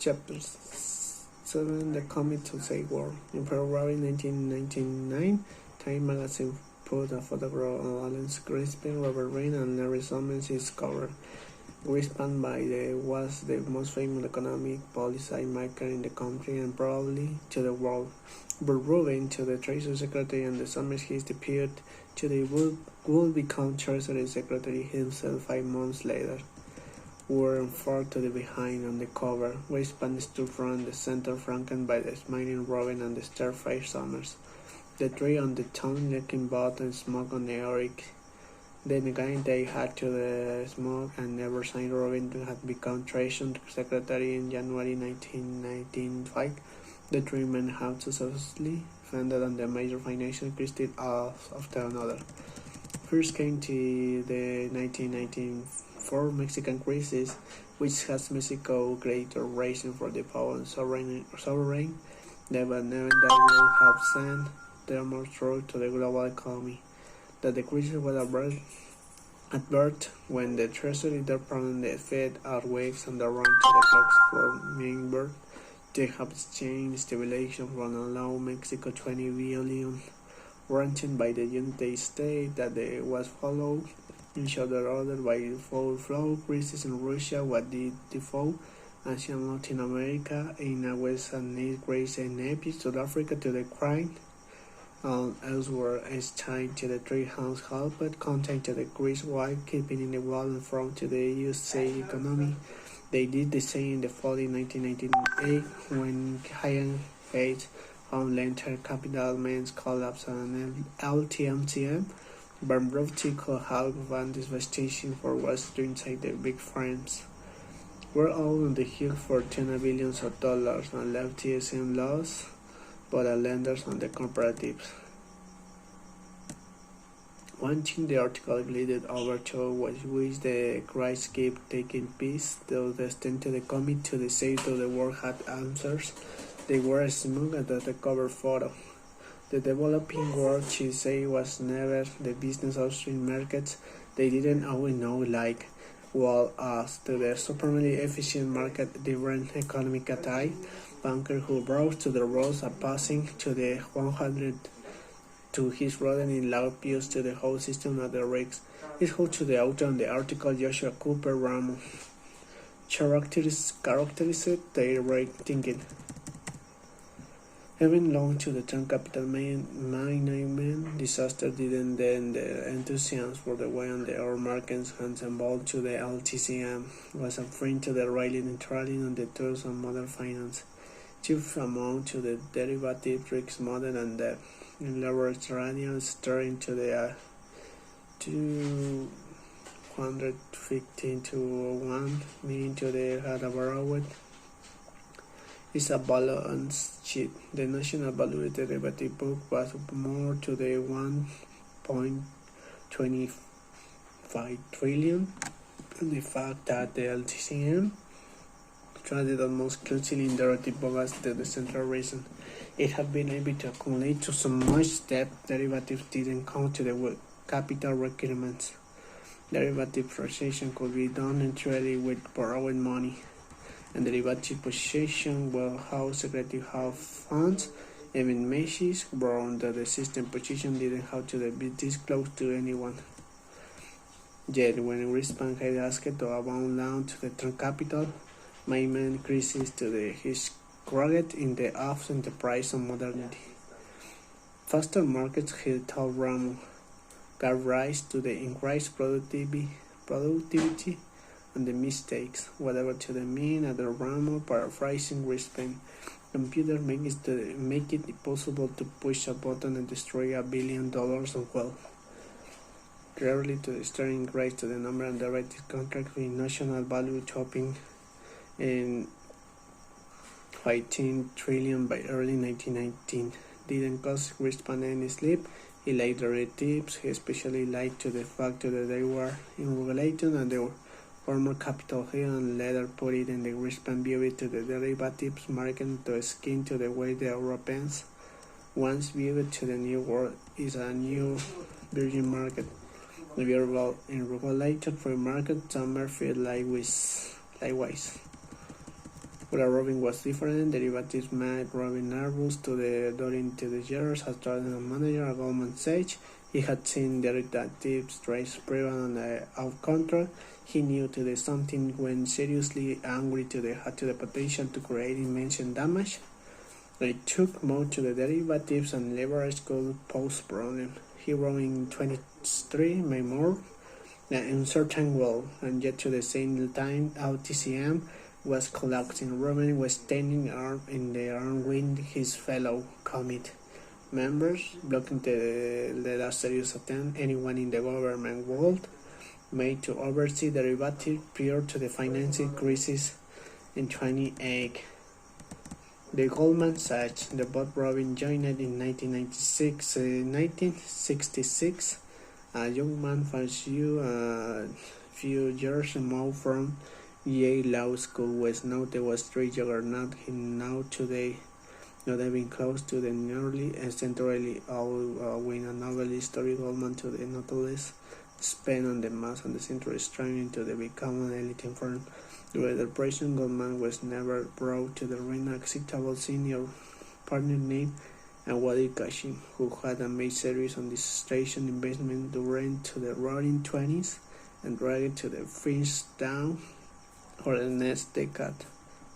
Chapter 7 The Comet to Save World. In February 1999, Time magazine put a photograph of Alan Greenspan, Robert Rein, and Larry Summers is cover. Greenspan was the most famous economic policy maker in the country and probably to the world. But Rubin to the Treasury Secretary and the Summers his deputy to the would become Treasury Secretary himself 5 months later. Were far to the behind on the cover. Greenspan stood front the center, flanked by the smiling Robin and the star-faced Summers. The three on the tongue licking both and smoke on the Eric. Then again they had to the smoke and never signed. Robin had become Treasury Secretary in January 1995. The three men have successfully fended on the major financial crisis after another. First came to the 1994 Mexican crisis, which has Mexico greater raising for the power and sovereign. They but never that will have sent their more through to the global economy. That the crisis was advert when the Treasury Department the Fed outweighs and the run to the clocks for Mainboard. They have changed stabilization from allow Mexico 20 billion granted by the United States that they was followed each other order by default flow crisis in Russia what did default Asia and Latin America in a West and East Greece and Nepal South Africa to the crime and elsewhere as tied to the three house helped contact to the Greece while keeping in the wall and front to the USA economy. They did the same in the fall in 1998 when high Gates found later capital means collapse and LTMTM. Bankruptcy could have van devastation for what's inside the big frames. We're all on the hook for tens of billions of dollars and left TSM loss, but the lenders and the cooperatives. One thing the article glided over to was which the crisis kept taking peace, though the extent to the commit to the state of the world had answers. They were smooth at the cover photo. The developing world, she said, was never the business upstream markets. They didn't always know like well as to the supremely efficient market different economic attack. Banker who brought to the roads a passing to the 100 to his rodent in loud views to the whole system of the rigs. It holds to the author on the article Joshua Cooper Ramo characterized their right thinking. Having long to the term capital management disaster didn't end the enthusiasm for the way on the oil markets and involved to the LTCM was a friend to the rally neutrality on the tools of modern finance. Chief amount to the derivative risk model and the leverage radio starting to the 215 to 1 meaning to the had a borrowed is a balance sheet. The national value derivative book was more to the 1.25 trillion and the fact that the LTCM traded almost closely in derivative book as the central reason it had been able to accumulate to so much debt derivatives didn't come to the capital requirements. Derivative transaction could be done entirely with borrowed money, and derivative position will how secretive have funds. Even Macy's borrowed that the system position didn't have to be disclosed to anyone. Yet when Greenspan had asked to abound loan to the term capital, my man increases to his credit in the off enterprise of modernity. Faster markets, he told Ramo, gave rise to the increased productivity and the mistakes, whatever to the mean at the Ramo paraphrasing Greenspan. Computers make it possible to push a button and destroy $1 billion of wealth. Rarely to the starting rise to the number and directed contract with national value topping in 15 trillion by early 1919. Didn't cost Greenspan any sleep. He later tips. He especially liked to the fact that they were in regulation and they were former Capitol Hill and later put it in the Greenspan view to the derivatives market to skin to the way the Europeans once viewed to the new world is a new virgin market. The in regulated free market, summer feel likewise. Where Robin was different, derivatives made Robin nervous during the years as trading manager at Goldman Sachs. He had seen derivatives trades prevalent out control. He knew today something when seriously angry had the potential to create immense damage. They took more to the derivatives and leverage could pose problem. He wrote in 23 made more in certain world, and yet to the same time OTCM was collapsing. Robin was standing arm in the arm with his fellow commit members, blocking the last serious attempt anyone in the government world made to oversee derivatives prior to the financial crisis in 28. The Goldman Sachs, the boat Robin joined in 1966. A young man few years removed from Yale Law School was now the Wall Street juggernaut he now today, not even close to the nearly century old win a Nobel history. Goldman to the novelist spent on the mass and the century striving to become an elite firm. During the operation, Goldman was never brought to the ring. Acceptable senior partner named Wally Cushing, who had made series on this station investment during to the roaring 20s and dragged to the fringe down for the next decade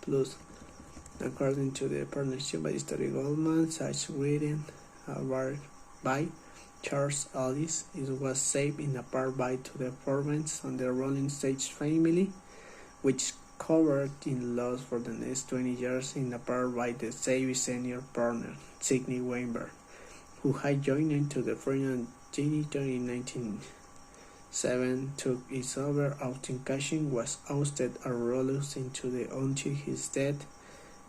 plus. According to the partnership by history, Goldman Sachs written by Charles Ellis, it was saved in a part by to the performance on the Rolling Stage family, which covered in loss for the next 20 years in a part by the Savvy senior partner, Sidney Weinberg, who had joined into the firm territory in 1907, took it over after Cushing was ousted and rolled into the until his death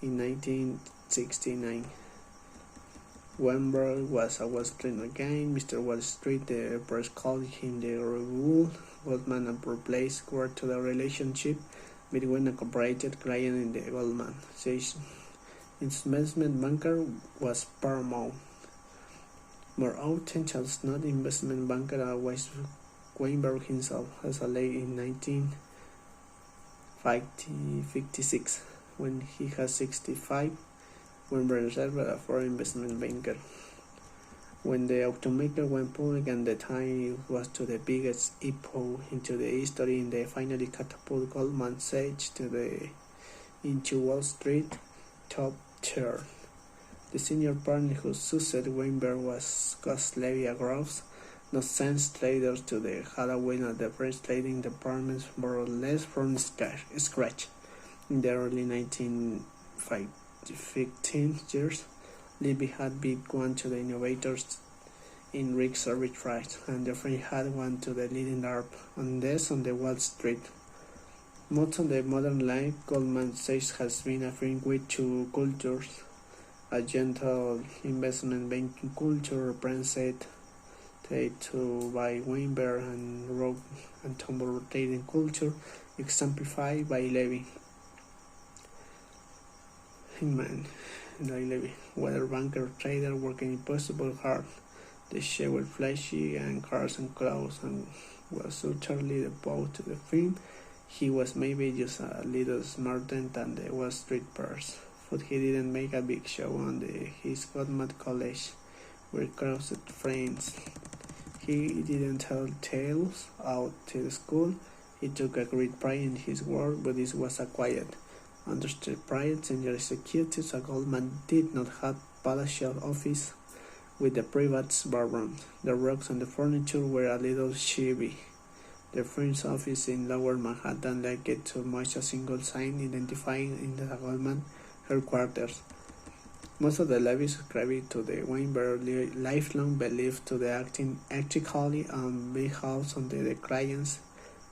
in 1969. Weinberg was a Wall Street again. Mr. Wall Street, the press called him the rebel. Goldman and replaced word to the relationship between a corporate client and the Goldman Sachs investment banker was paramount. More often as not, investment banker was Weinberg himself, as a late in 1956, when he was 65. Weinberg served as a foreign investment banker. When the automaker went public and the time was to the biggest epoch into the history, and they finally catapulted Goldman Sachs into Wall Street top tier. The senior partner who succeeded Weinberg was Gus Levy-Groves, no sense traders to the Hathaway at the French trading departments more or less from scratch. In the early 1915 years, Levy had been one to the innovators in risk arbitrage, and the French had one to the leading art on this on the Wall Street. Most of the modern life, Goldman Sachs has been a friend with two cultures, a gentle investment banking culture represented by Weinberg and rogue and tumble trading culture exemplified by Levy. Whether banker or trader working impossible hard, the share were flashy and cars and clothes, and was utterly devoted to the film. He was maybe just a little smarter than the Wall Street purse, but he didn't make a big show on his Goldman College, where crossed friends. He didn't tell tales out to the school. He took a great pride in his work, but this was a quiet, understood pride. Senior executives at Goldman did not have palatial office with the private barroom. The rugs and the furniture were a little shabby. The firm's office in Lower Manhattan lacked too much a single sign identifying in the Goldman headquarters. Most of the levies ascribed to the Weinberg lifelong belief to the acting ethically on behalf of the clients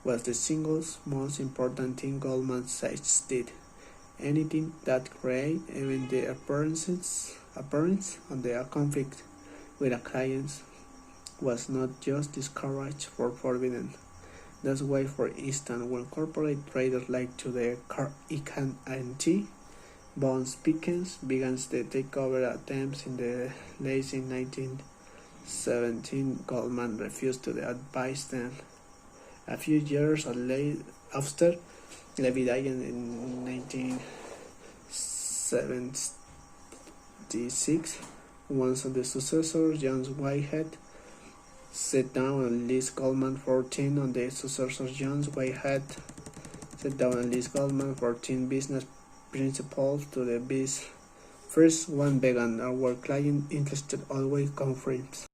was the single most important thing Goldman Sachs did. Anything that created even the appearance of the conflict with a client was not just discouraged or forbidden. That's why, for instance, when corporate traders like to the EK&T bonds began the takeover attempts in the late 1917, Goldman refused to advise them. A few years after, Levy died in 76. One of the successors, John Whitehead, set down, and Liz Goldman 14 on the successor John Whitehead set down, and Liz Goldman 14 business principles to the biz. First, one vegan. Our client interested always confirms.